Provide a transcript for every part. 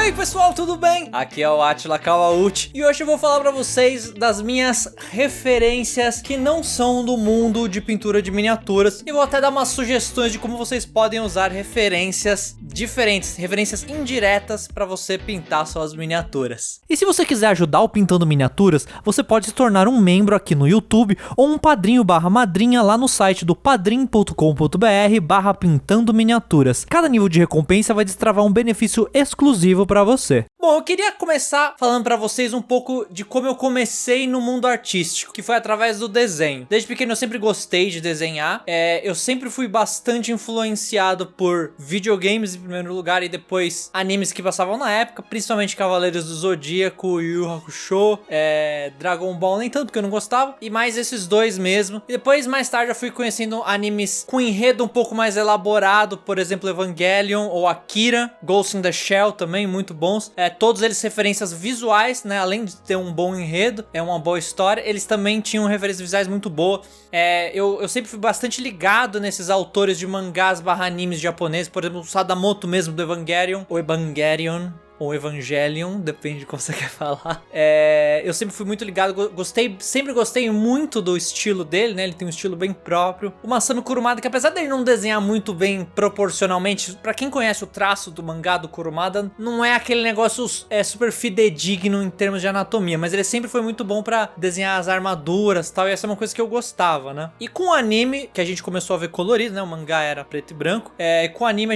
aí pessoal, tudo bem? Aqui é o Atila Kawauchi e hoje eu vou falar pra vocês das minhas referências que não são do mundo de pintura de miniaturas e vou até dar umas sugestões de como vocês podem usar referências diferentes, referências indiretas pra você pintar suas miniaturas. E se você quiser ajudar o Pintando Miniaturas, você pode se tornar um membro aqui no YouTube ou um padrinho/madrinha lá no site do padrim.com.br/pintando miniaturas. Cada nível de recompensa vai destravar um benefício exclusivo pra você. Bom, eu queria começar falando pra vocês um pouco de como eu comecei no mundo artístico, que foi através do desenho. Desde pequeno eu sempre gostei de desenhar, eu sempre fui bastante influenciado por videogames em primeiro lugar e depois animes que passavam na época, principalmente Cavaleiros do Zodíaco, Yu Yu Hakusho, Dragon Ball, nem tanto porque eu não gostava, e mais esses dois mesmo. E depois, mais tarde, eu fui conhecendo animes com enredo um pouco mais elaborado, por exemplo, Evangelion ou Akira, Ghost in the Shell também, muito bons. Todos eles referências visuais, né? Além de ter um bom enredo, uma boa história, eles também tinham referências visuais muito boas. Eu sempre fui bastante ligado nesses autores de mangás/animes japoneses, por exemplo, o Sadamoto mesmo do Evangelion, ou Evangelion, depende de como você quer falar. Eu sempre fui muito ligado, sempre gostei muito do estilo dele, né? Ele tem um estilo bem próprio. O Masami Kurumada, que apesar dele não desenhar muito bem proporcionalmente, pra quem conhece o traço do mangá do Kurumada, não é aquele negócio super fidedigno em termos de anatomia, mas ele sempre foi muito bom pra desenhar as armaduras e tal, e essa é uma coisa que eu gostava, né? E com o anime, que a gente começou a ver colorido, né? O mangá era preto e branco. Com o anime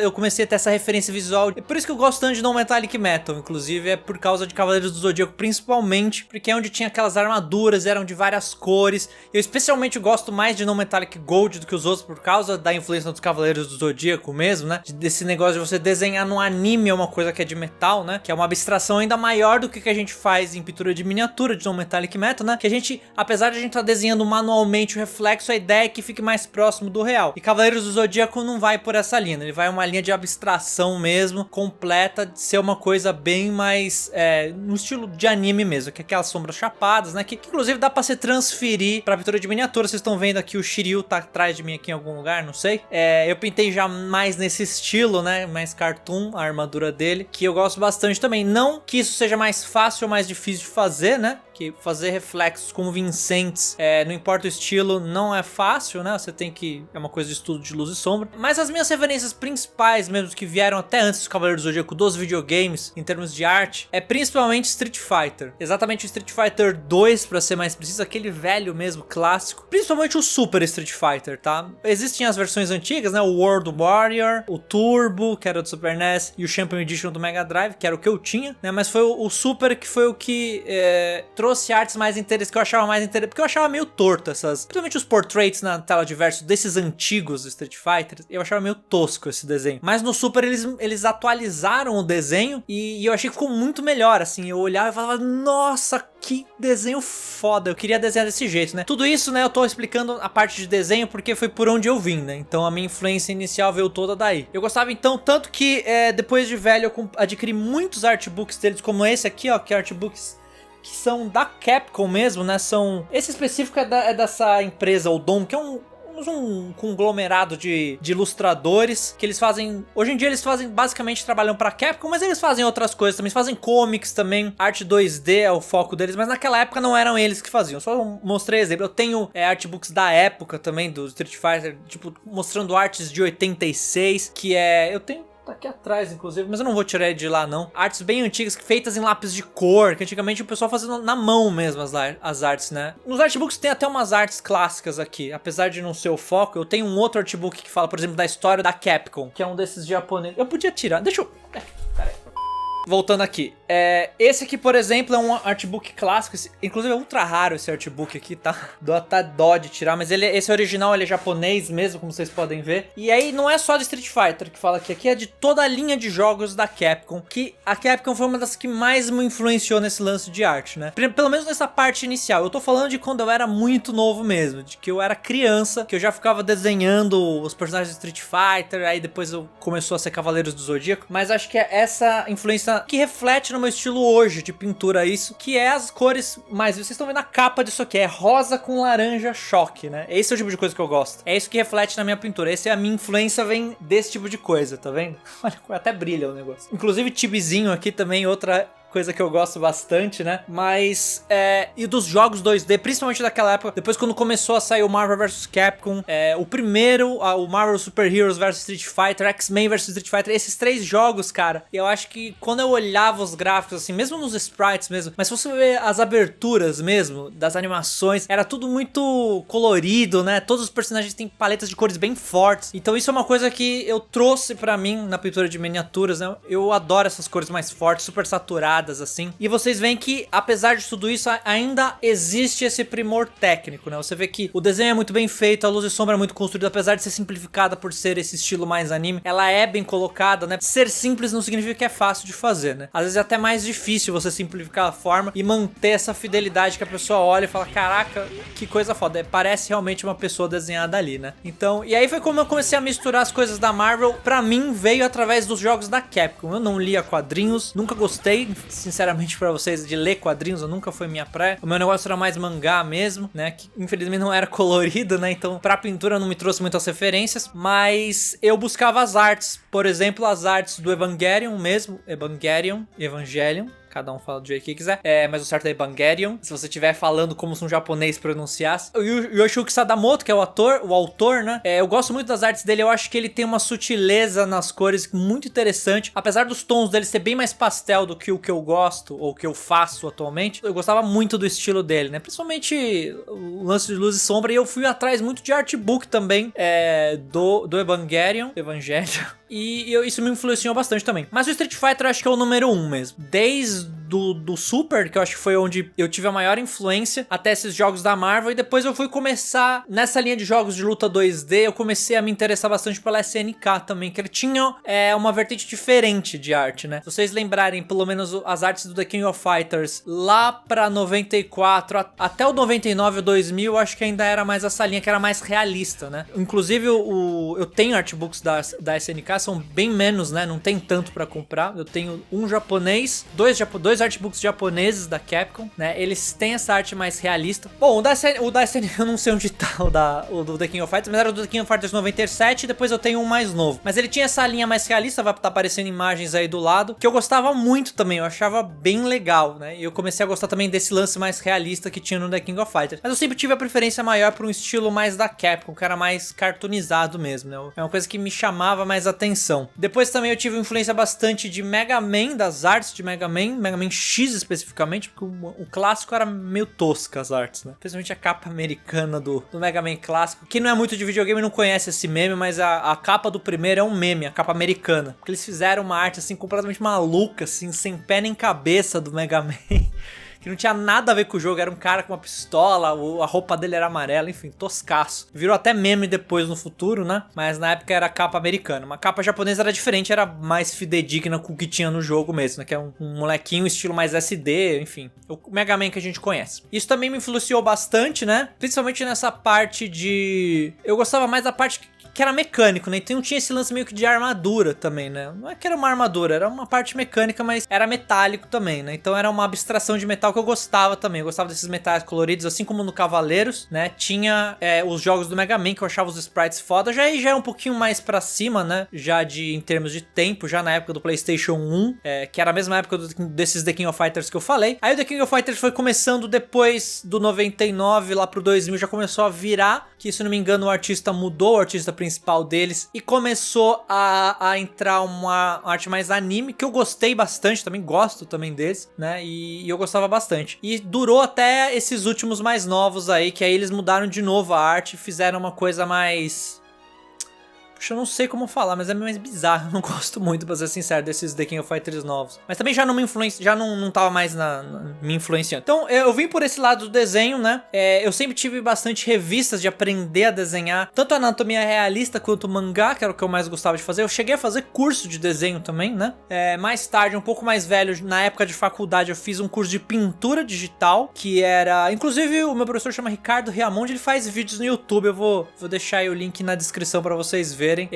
eu comecei a ter essa referência visual. É por isso que eu gosto tanto de No Metallic Metal, inclusive é por causa de Cavaleiros do Zodíaco, principalmente porque é onde tinha aquelas armaduras, eram de várias cores. Eu especialmente gosto mais de No Metallic Gold do que os outros por causa da influência dos Cavaleiros do Zodíaco mesmo, né? Desse negócio de você desenhar no anime uma coisa que é de metal, né? Que é uma abstração ainda maior do que a gente faz em pintura de miniatura de No Metallic Metal, né? Que a gente, apesar de a gente estar desenhando manualmente o reflexo, a ideia é que fique mais próximo do real. E Cavaleiros do Zodíaco não vai por essa linha, ele vai uma linha de abstração mesmo, completa, ser uma coisa bem mais no estilo de anime mesmo, que é aquelas sombras chapadas, né, que inclusive dá pra se transferir pra pintura de miniatura. Vocês estão vendo aqui o Shiryu tá atrás de mim aqui em algum lugar, não sei. Eu pintei já mais nesse estilo, né, mais cartoon, a armadura dele, que eu gosto bastante também. Não que isso seja mais fácil ou mais difícil de fazer, né, que fazer reflexos convincentes, não importa o estilo, não é fácil, né? Você tem que... é uma coisa de estudo de luz e sombra. Mas as minhas referências principais mesmo, que vieram até antes dos Cavaleiros do Zodíaco, dos videogames, em termos de arte, é principalmente Street Fighter. Exatamente o Street Fighter 2, pra ser mais preciso, aquele velho mesmo, clássico. Principalmente o Super Street Fighter, tá? Existem as versões antigas, né? O World Warrior, o Turbo, que era do Super NES, e o Champion Edition do Mega Drive, que era o que eu tinha, né? Mas foi o Super que foi o que trouxe artes mais interessantes, que eu achava mais interessante, porque eu achava meio torto principalmente os portraits na tela de verso desses antigos Street Fighter, eu achava meio tosco esse desenho. Mas no Super eles atualizaram o desenho e eu achei que ficou muito melhor, assim. Eu olhava e falava, nossa, que desenho foda, eu queria desenhar desse jeito, né? Tudo isso, né, eu tô explicando a parte de desenho porque foi por onde eu vim, né? Então a minha influência inicial veio toda daí. Eu gostava então tanto que depois de velho eu adquiri muitos artbooks deles, como esse aqui, ó, que é artbooks que são da Capcom mesmo, né? Esse específico é dessa empresa, o Dom, que é um conglomerado de ilustradores que eles fazem... Hoje em dia eles basicamente trabalham pra Capcom, mas eles fazem outras coisas também. Eles fazem comics também, arte 2D é o foco deles, mas naquela época não eram eles que faziam. Só mostrei exemplo. Eu tenho artbooks da época também, do Street Fighter, tipo, mostrando artes de 86, que eu tenho... tá aqui atrás, inclusive, mas eu não vou tirar ele de lá, não. Artes bem antigas, feitas em lápis de cor, que antigamente o pessoal fazia na mão mesmo as artes, né? Nos artbooks tem até umas artes clássicas aqui, apesar de não ser o foco. Eu tenho um outro artbook que fala, por exemplo, da história da Capcom, que é um desses japoneses. Eu podia tirar, deixa eu... Pera aí. Voltando aqui, esse aqui, por exemplo, é um artbook clássico, inclusive é ultra raro esse artbook aqui, tá? Dou até dó de tirar, mas esse original, ele é japonês mesmo, como vocês podem ver. E aí não é só de Street Fighter que fala aqui é de toda a linha de jogos da Capcom, que a Capcom foi uma das que mais me influenciou nesse lance de arte, né? Pelo menos nessa parte inicial. Eu tô falando de quando eu era muito novo mesmo, de que eu era criança, que eu já ficava desenhando os personagens de Street Fighter, aí depois começou a ser Cavaleiros do Zodíaco, mas acho que essa influência coisa que reflete no meu estilo hoje de pintura isso, que é as cores mais... Vocês estão vendo a capa disso aqui, é rosa com laranja choque, né? Esse é o tipo de coisa que eu gosto. É isso que reflete na minha pintura. Essa é a minha influência, vem desse tipo de coisa, tá vendo? Olha, até brilha o negócio. Inclusive Tibizinho aqui também, outra coisa que eu gosto bastante, né? Mas, e dos jogos 2D, principalmente daquela época, depois quando começou a sair o Marvel vs Capcom, o primeiro, o Marvel Super Heroes vs Street Fighter, X-Men vs Street Fighter, esses 3 jogos, cara, eu acho que quando eu olhava os gráficos, assim, mesmo nos sprites mesmo, mas se você ver as aberturas mesmo, das animações, era tudo muito colorido, né? Todos os personagens têm paletas de cores bem fortes, então isso é uma coisa que eu trouxe pra mim na pintura de miniaturas, né? Eu adoro essas cores mais fortes, super saturadas, assim. E vocês veem que, apesar de tudo isso, ainda existe esse primor técnico, né? Você vê que o desenho é muito bem feito, a luz e sombra é muito construída, apesar de ser simplificada por ser esse estilo mais anime, ela é bem colocada, né? Ser simples não significa que é fácil de fazer, né? Às vezes é até mais difícil você simplificar a forma e manter essa fidelidade que a pessoa olha e fala, caraca, que coisa foda. Parece realmente uma pessoa desenhada ali, né? Então, e aí foi como eu comecei a misturar as coisas da Marvel. Pra mim, veio através dos jogos da Capcom. Eu não lia quadrinhos, nunca gostei, sinceramente pra vocês, de ler quadrinhos, eu nunca foi minha praia. O meu negócio era mais mangá mesmo, né, que infelizmente não era colorido, né, então pra pintura não me trouxe muitas referências, mas eu buscava as artes, por exemplo, as artes do Evangelion mesmo, Evangelion, cada um fala do jeito que quiser, mas o certo é Evangelion, se você estiver falando como se um japonês pronunciasse. O Yoshiyuki Sadamoto, que é o autor, né, eu gosto muito das artes dele, eu acho que ele tem uma sutileza nas cores muito interessante, apesar dos tons dele ser bem mais pastel do que o que eu gosto, ou o que eu faço atualmente, eu gostava muito do estilo dele, né, principalmente o lance de luz e sombra, e eu fui atrás muito de artbook também, do Evangelion, e isso me influenciou bastante também. Mas o Street Fighter eu acho que é o número 1 mesmo. Desde do Super, que eu acho que foi onde eu tive a maior influência, até esses jogos da Marvel, e depois eu fui começar, nessa linha de jogos de luta 2D, eu comecei a me interessar bastante pela SNK também, que ele tinha uma vertente diferente de arte, né? Se vocês lembrarem, pelo menos as artes do The King of Fighters, lá pra 94, até o 99 ou 2000, eu acho que ainda era mais essa linha, que era mais realista, né? Inclusive, eu tenho artbooks da SNK, são bem menos, né? Não tem tanto pra comprar. Eu tenho um japonês, dois artbooks japoneses da Capcom, né? Eles têm essa arte mais realista. Bom, o da SNK eu não sei onde tá o do The King of Fighters, mas era o do The King of Fighters 97 e depois eu tenho um mais novo. Mas ele tinha essa linha mais realista, vai estar aparecendo imagens aí do lado, que eu gostava muito também, eu achava bem legal, né? E eu comecei a gostar também desse lance mais realista que tinha no The King of Fighters. Mas eu sempre tive a preferência maior por um estilo mais da Capcom, que era mais cartoonizado mesmo, né? É uma coisa que me chamava mais atenção. Depois também eu tive influência bastante de Mega Man, das artes de Mega Man X especificamente, porque o clássico era meio tosca as artes, né? Principalmente a capa americana do Mega Man clássico. Quem não é muito de videogame não conhece esse meme, mas a capa do primeiro é um meme, a capa americana. Porque eles fizeram uma arte assim completamente maluca, assim, sem pé nem cabeça do Mega Man. Que não tinha nada a ver com o jogo, era um cara com uma pistola, a roupa dele era amarela, enfim, toscaço. Virou até meme depois no futuro, né? Mas na época era capa americana. Uma capa japonesa era diferente, era mais fidedigna com o que tinha no jogo mesmo, né? Que é um molequinho estilo mais SD, enfim. O Mega Man que a gente conhece. Isso também me influenciou bastante, né? Principalmente nessa parte de... Eu gostava mais da parte que era mecânico, né? Então tinha esse lance meio que de armadura também, né? Não é que era uma armadura, era uma parte mecânica, mas era metálico também, né? Então era uma abstração de metal que eu gostava também. Eu gostava desses metais coloridos, assim como no Cavaleiros, né? Tinha os jogos do Mega Man, que eu achava os sprites foda. Já é um pouquinho mais pra cima, né? Já em termos de tempo, já na época do PlayStation 1, que era a mesma época desses The King of Fighters que eu falei. Aí o The King of Fighters foi começando depois do 99 lá pro 2000, já começou a virar, que se não me engano o artista mudou, o artista principal deles, e começou a entrar uma arte mais anime, que eu gostei bastante, também gosto também deles, né, e eu gostava bastante. E durou até esses últimos mais novos aí, que aí eles mudaram de novo a arte e fizeram uma coisa mais... Puxa, eu não sei como falar, mas é mais bizarro. Eu não gosto muito, pra ser sincero, desses The King of Fighters novos. Mas também já não me influencia, já não tava mais me influenciando. Então, eu vim por esse lado do desenho, né? Eu sempre tive bastante revistas de aprender a desenhar, tanto a anatomia realista quanto o mangá, que era o que eu mais gostava de fazer. Eu cheguei a fazer curso de desenho também, né? Mais tarde, um pouco mais velho, na época de faculdade, eu fiz um curso de pintura digital, que era... Inclusive, o meu professor chama Ricardo Riamonde, ele faz vídeos no YouTube. Eu vou deixar aí o link na descrição pra vocês verem. verem.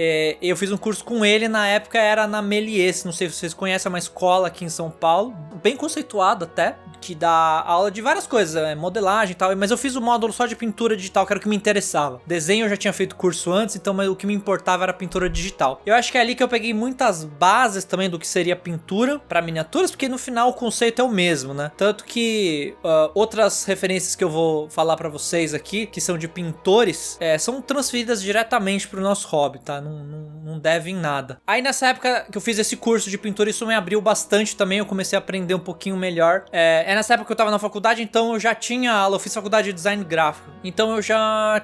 Eu fiz um curso com ele, na época era na Méliès, não sei se vocês conhecem, é uma escola aqui em São Paulo, bem conceituado até, que dá aula de várias coisas, modelagem e tal, mas eu fiz o módulo só de pintura digital, que era o que me interessava. Desenho eu já tinha feito curso antes, então o que me importava era pintura digital. Eu acho que é ali que eu peguei muitas bases também do que seria pintura para miniaturas, porque no final o conceito é o mesmo, né? Tanto que outras referências que eu vou falar para vocês aqui, que são de pintores, são transferidas diretamente pro nosso hobby, tá? Não devem nada. Aí nessa época que eu fiz esse curso de pintura, isso me abriu bastante também, eu comecei a aprender um pouquinho melhor. Nessa época que eu tava na faculdade, então eu já tinha aula, eu fiz faculdade de design gráfico, então eu já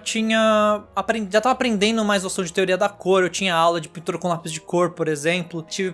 tava aprendendo mais noção de teoria da cor, eu tinha aula de pintura com lápis de cor, por exemplo, tive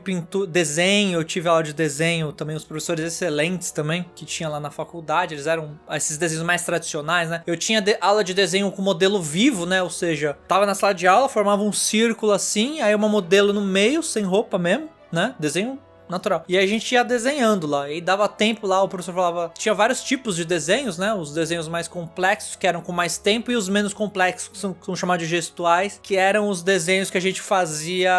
desenho, eu tive aula de desenho também, os professores excelentes também, que tinha lá na faculdade, eles eram esses desenhos mais tradicionais, né, eu tinha aula de desenho com modelo vivo, né, ou seja, tava na sala de aula, formava um círculo assim, aí uma modelo no meio, sem roupa mesmo, né, desenho natural. E a gente ia desenhando lá, e dava tempo lá, o professor falava, tinha vários tipos de desenhos, né, os desenhos mais complexos, que eram com mais tempo, e os menos complexos, que são chamados de gestuais, que eram os desenhos que a gente fazia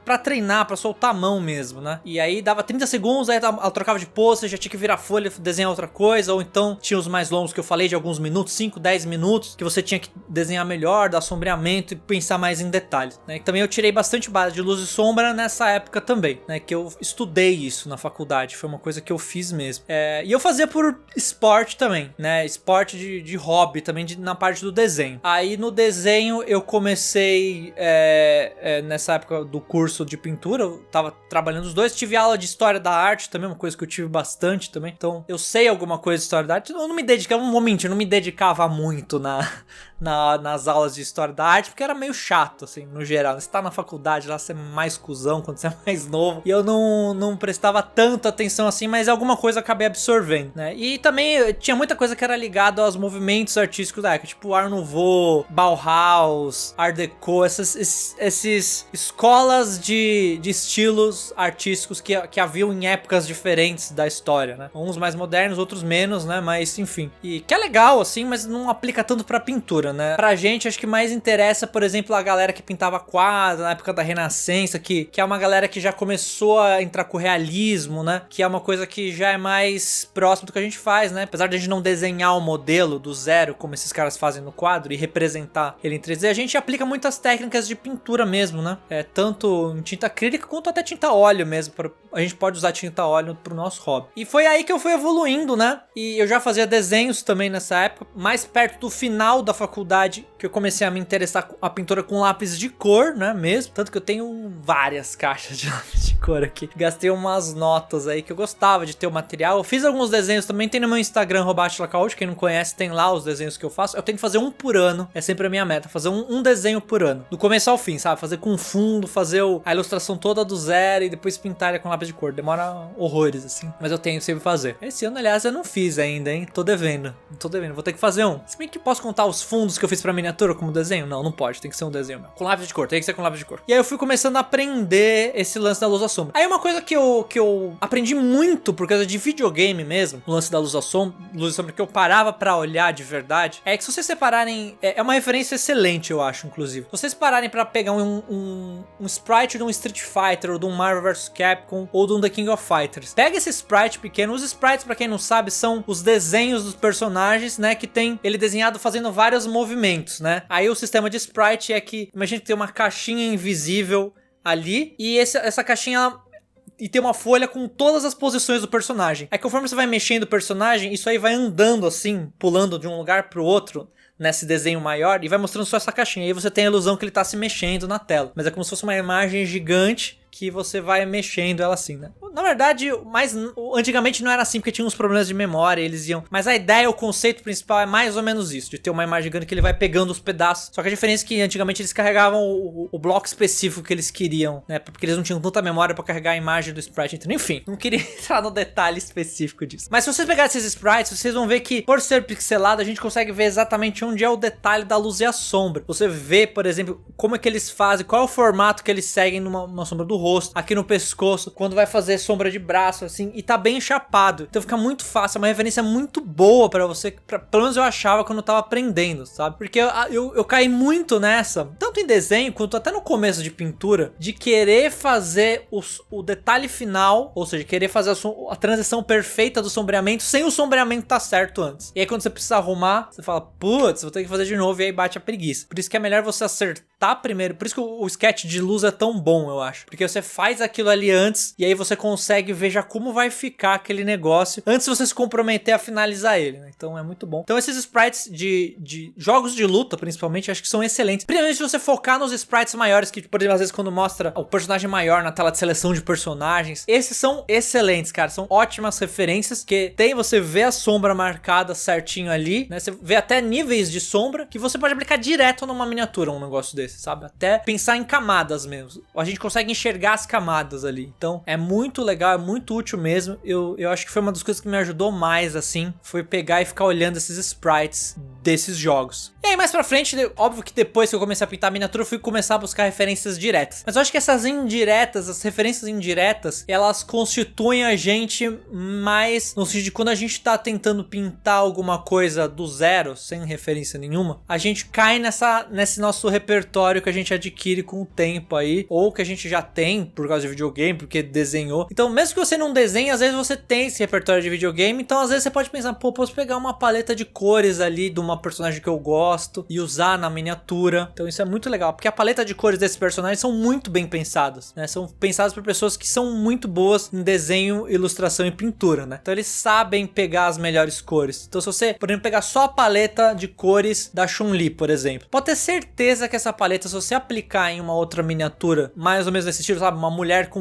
pra treinar, pra soltar a mão mesmo, né, e aí dava 30 segundos, aí ela trocava de pose, já tinha que virar folha, desenhar outra coisa, ou então tinha os mais longos que eu falei, de alguns minutos, 5, 10 minutos, que você tinha que desenhar melhor, dar sombreamento e pensar mais em detalhes, né, e também eu tirei bastante base de luz e sombra nessa época também, né, que eu estudei isso na faculdade, foi uma coisa que eu fiz mesmo. E eu fazia por esporte também, né? Esporte de hobby também, na parte do desenho. Aí no desenho eu comecei, nessa época do curso de pintura, eu tava trabalhando os dois, tive aula de história da arte também, uma coisa que eu tive bastante também. Então eu sei alguma coisa de história da arte, eu não me dedicava, não vou mentir, eu não me dedicava muito nas aulas de história da arte, porque era meio chato, assim, no geral. Você tá na faculdade lá, você é mais cuzão quando você é mais novo, e eu não prestava tanta atenção assim, mas alguma coisa eu acabei absorvendo, né? E também tinha muita coisa que era ligada aos movimentos artísticos da época, tipo Art Nouveau, Bauhaus, Art Deco, esses escolas de estilos artísticos que haviam em épocas diferentes da história, né? Uns mais modernos, outros menos, né? Mas enfim, e que é legal assim, mas não aplica tanto pra pintura, né? Pra gente, acho que mais interessa, por exemplo, a galera que pintava quadros na época da Renascença, que é uma galera que já começou a entrar com o realismo, né? Que é uma coisa que já é mais próximo do que a gente faz, né? Apesar de a gente não desenhar o modelo do zero, como esses caras fazem no quadro, e representar ele em 3D, a gente aplica muitas técnicas de pintura mesmo, né? Tanto em tinta acrílica quanto até tinta óleo mesmo. A gente pode usar tinta óleo pro nosso hobby. E foi aí que eu fui evoluindo, né? E eu já fazia desenhos também nessa época, mais perto do final da faculdade, que eu comecei a me interessar com a pintura com lápis de cor, né? Mesmo. Tanto que eu tenho várias caixas de lápis de cor aqui. Gastei umas notas aí que eu gostava de ter o material. Eu fiz alguns desenhos também, tem no meu Instagram, @atlacaúcho, quem não conhece, tem lá os desenhos que eu faço. Eu tenho que fazer um por ano, é sempre a minha meta, fazer um desenho por ano, do começo ao fim, sabe? Fazer com fundo, fazer a ilustração toda do zero e depois pintar ele com lápis de cor. Demora horrores, assim, mas eu tenho que sempre fazer. Esse ano, aliás, eu não fiz ainda, hein? Tô devendo, vou ter que fazer um. Se bem que posso contar os fundos que eu fiz pra miniatura como desenho? Não pode, tem que ser um desenho meu. Com lápis de cor, tem que ser com lápis de cor. E aí eu fui começando a aprender esse lance da luz à sombra. Aí uma coisa que eu aprendi muito por causa de videogame mesmo, o lance da luz à sombra, que eu parava pra olhar de verdade, é que se vocês separarem, é uma referência excelente, eu acho, inclusive. Se vocês pararem pra pegar um sprite de um Street Fighter, ou de um Marvel vs Capcom, ou de um The King of Fighters, pega esse sprite pequeno. Os sprites, pra quem não sabe, são os desenhos dos personagens, né, que tem ele desenhado fazendo vários movimentos, né. Aí o sistema de sprite é que, imagina que tem uma caixinha invisível ali, e essa caixinha e tem uma folha com todas as posições do personagem. Aí conforme você vai mexendo o personagem, isso aí vai andando assim, pulando de um lugar pro outro nesse desenho maior, e vai mostrando só essa caixinha. Aí você tem a ilusão que ele tá se mexendo na tela, mas é como se fosse uma imagem gigante que você vai mexendo ela assim, né? Na verdade, antigamente não era assim, porque tinha uns problemas de memória, eles iam... Mas a ideia, o conceito principal é mais ou menos isso, de ter uma imagem grande que ele vai pegando os pedaços. Só que a diferença é que antigamente eles carregavam o bloco específico que eles queriam, né? Porque eles não tinham tanta memória pra carregar a imagem do sprite. Então, enfim, não queria entrar no detalhe específico disso. Mas se vocês pegarem esses sprites, vocês vão ver que, por ser pixelado, a gente consegue ver exatamente onde é o detalhe da luz e a sombra. Você vê, por exemplo, como é que eles fazem, qual é o formato que eles seguem numa sombra do rosto, aqui no pescoço, quando vai fazer sombra de braço, assim, e tá bem chapado. Então fica muito fácil, é uma referência muito boa pra você, pelo menos eu achava quando eu tava aprendendo, sabe? Porque eu caí muito nessa, tanto em desenho quanto até no começo de pintura, de querer fazer o detalhe final, ou seja, querer fazer a transição perfeita do sombreamento sem o sombreamento tá certo antes. E aí quando você precisa arrumar, você fala, putz, vou ter que fazer de novo, e aí bate a preguiça. Por isso que é melhor você acertar primeiro, por isso que o sketch de luz é tão bom, eu acho. Porque você faz aquilo ali antes, e aí você consegue ver já como vai ficar aquele negócio, antes de você se comprometer a finalizar ele, né? Então é muito bom. Então esses sprites de jogos de luta, principalmente, acho que são excelentes. Principalmente se você focar nos sprites maiores, que, por exemplo, às vezes quando mostra o personagem maior na tela de seleção de personagens, esses são excelentes, cara. São ótimas referências, que você vê a sombra marcada certinho ali, né? Você vê até níveis de sombra que você pode aplicar direto numa miniatura, um negócio desse, sabe? Até pensar em camadas mesmo. A gente consegue enxergar as camadas ali. Então é muito legal, é muito útil mesmo. Eu acho que foi uma das coisas que me ajudou mais, assim, foi pegar e ficar olhando esses sprites desses jogos. E aí mais pra frente, óbvio que depois que eu comecei a pintar a miniatura, eu fui começar a buscar referências diretas. Mas eu acho que essas indiretas, as referências indiretas, elas constituem a gente mais no sentido de quando a gente tá tentando pintar alguma coisa do zero, sem referência nenhuma, a gente cai nesse nosso repertório que a gente adquire com o tempo aí, ou que a gente já tem por causa de videogame, porque desenhou. Então mesmo que você não desenhe, às vezes você tem esse repertório de videogame, então às vezes você pode pensar, pô, posso pegar uma paleta de cores ali de uma personagem que eu gosto e usar na miniatura. Então isso é muito legal, porque a paleta de cores desses personagens são muito bem pensadas, né? São pensadas por pessoas que são muito boas em desenho, ilustração e pintura, né? Então eles sabem pegar as melhores cores. Então se você, por exemplo, pegar só a paleta de cores da Chun-Li, por exemplo, pode ter certeza que essa paleta, se você aplicar em uma outra miniatura, mais ou menos desse estilo, sabe? Uma mulher com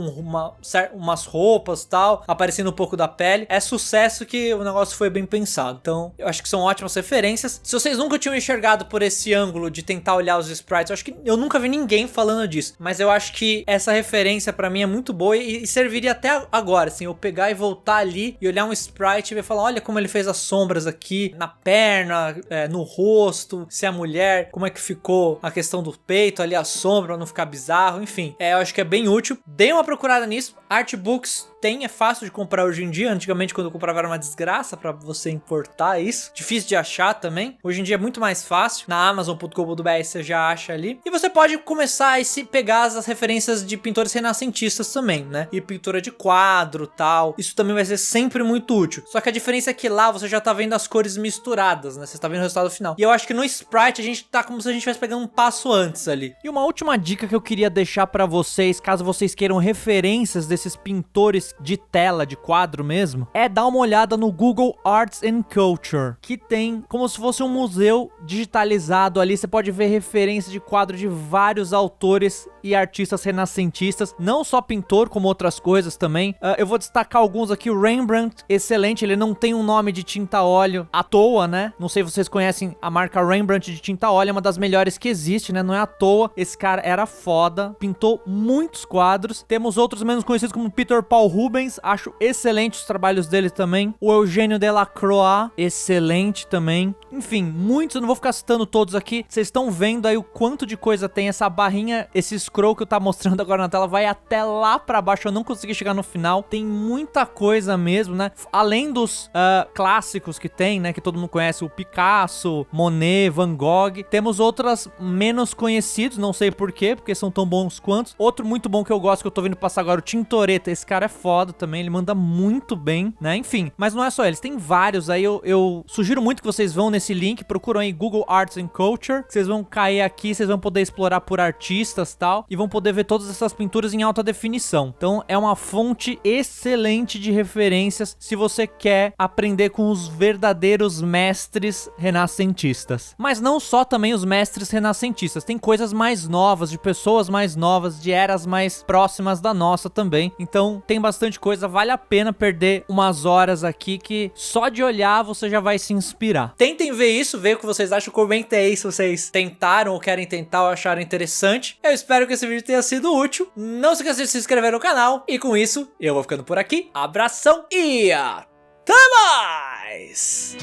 umas roupas e tal, aparecendo um pouco da pele, é sucesso que o negócio foi bem pensado. Então eu acho que são ótimas referências. Se vocês nunca tinham enxergado por esse ângulo de tentar olhar os sprites, eu acho que eu nunca vi ninguém falando disso, mas eu acho que essa referência pra mim é muito boa e serviria até agora, assim, eu pegar e voltar ali e olhar um sprite e falar, olha como ele fez as sombras aqui, na perna, no rosto, se é mulher, como é que ficou a questão do peito ali, a sombra, pra não ficar bizarro, enfim, eu acho que é bem útil. Dê uma procurada nisso, artbooks é fácil de comprar hoje em dia. Antigamente, quando eu comprava, era uma desgraça pra você importar isso. Difícil de achar também. Hoje em dia é muito mais fácil. Na Amazon.com.br você já acha ali. E você pode começar a se pegar as referências de pintores renascentistas também, né? E pintura de quadro, tal. Isso também vai ser sempre muito útil. Só que a diferença é que lá você já tá vendo as cores misturadas, né? Você tá vendo o resultado final. E eu acho que no sprite a gente tá como se a gente estivesse pegando um passo antes ali. E uma última dica que eu queria deixar pra vocês, caso vocês queiram referências desses pintores de tela, de quadro mesmo, é dar uma olhada no Google Arts and Culture, que tem como se fosse um museu digitalizado ali. Você pode ver referências de quadro de vários autores e artistas renascentistas, não só pintor, como outras coisas também. Eu vou destacar alguns aqui. O Rembrandt, excelente, ele não tem um nome de tinta a óleo à toa, né? Não sei se vocês conhecem a marca Rembrandt de tinta a óleo, é uma das melhores que existe, né? Não é à toa, esse cara era foda, pintou muitos quadros. Temos outros menos conhecidos como Peter Paul Rubens, acho excelente os trabalhos dele também. O Eugênio Delacroix, excelente também. Enfim, muitos, eu não vou ficar citando todos aqui. Vocês estão vendo aí o quanto de coisa tem. Essa barrinha, esse scroll que eu tá mostrando agora na tela, vai até lá pra baixo. Eu não consegui chegar no final. Tem muita coisa mesmo, né? Além dos clássicos que tem, né? Que todo mundo conhece, o Picasso, Monet, Van Gogh. Temos outras menos conhecidos, não sei porquê, porque são tão bons quanto. Outro muito bom que eu gosto, que eu tô vendo passar agora, o Tintoretto. Esse cara é foda também, ele manda muito bem, né? Enfim, mas não é só eles, tem vários aí. Eu sugiro muito que vocês vão nesse link, procuram aí Google Arts and Culture, vocês vão cair aqui, vocês vão poder explorar por artistas e tal, e vão poder ver todas essas pinturas em alta definição. Então é uma fonte excelente de referências se você quer aprender com os verdadeiros mestres renascentistas. Mas não só também os mestres renascentistas, tem coisas mais novas, de pessoas mais novas, de eras mais próximas da nossa também. Então tem bastante coisa, vale a pena perder umas horas aqui que só de olhar você já vai se inspirar. Tentem ver isso, ver o que vocês acham, comentem aí se vocês tentaram ou querem tentar ou acharam interessante. Eu espero que esse vídeo tenha sido útil. Não se esqueça de se inscrever no canal. E com isso, eu vou ficando por aqui. Abração e até mais!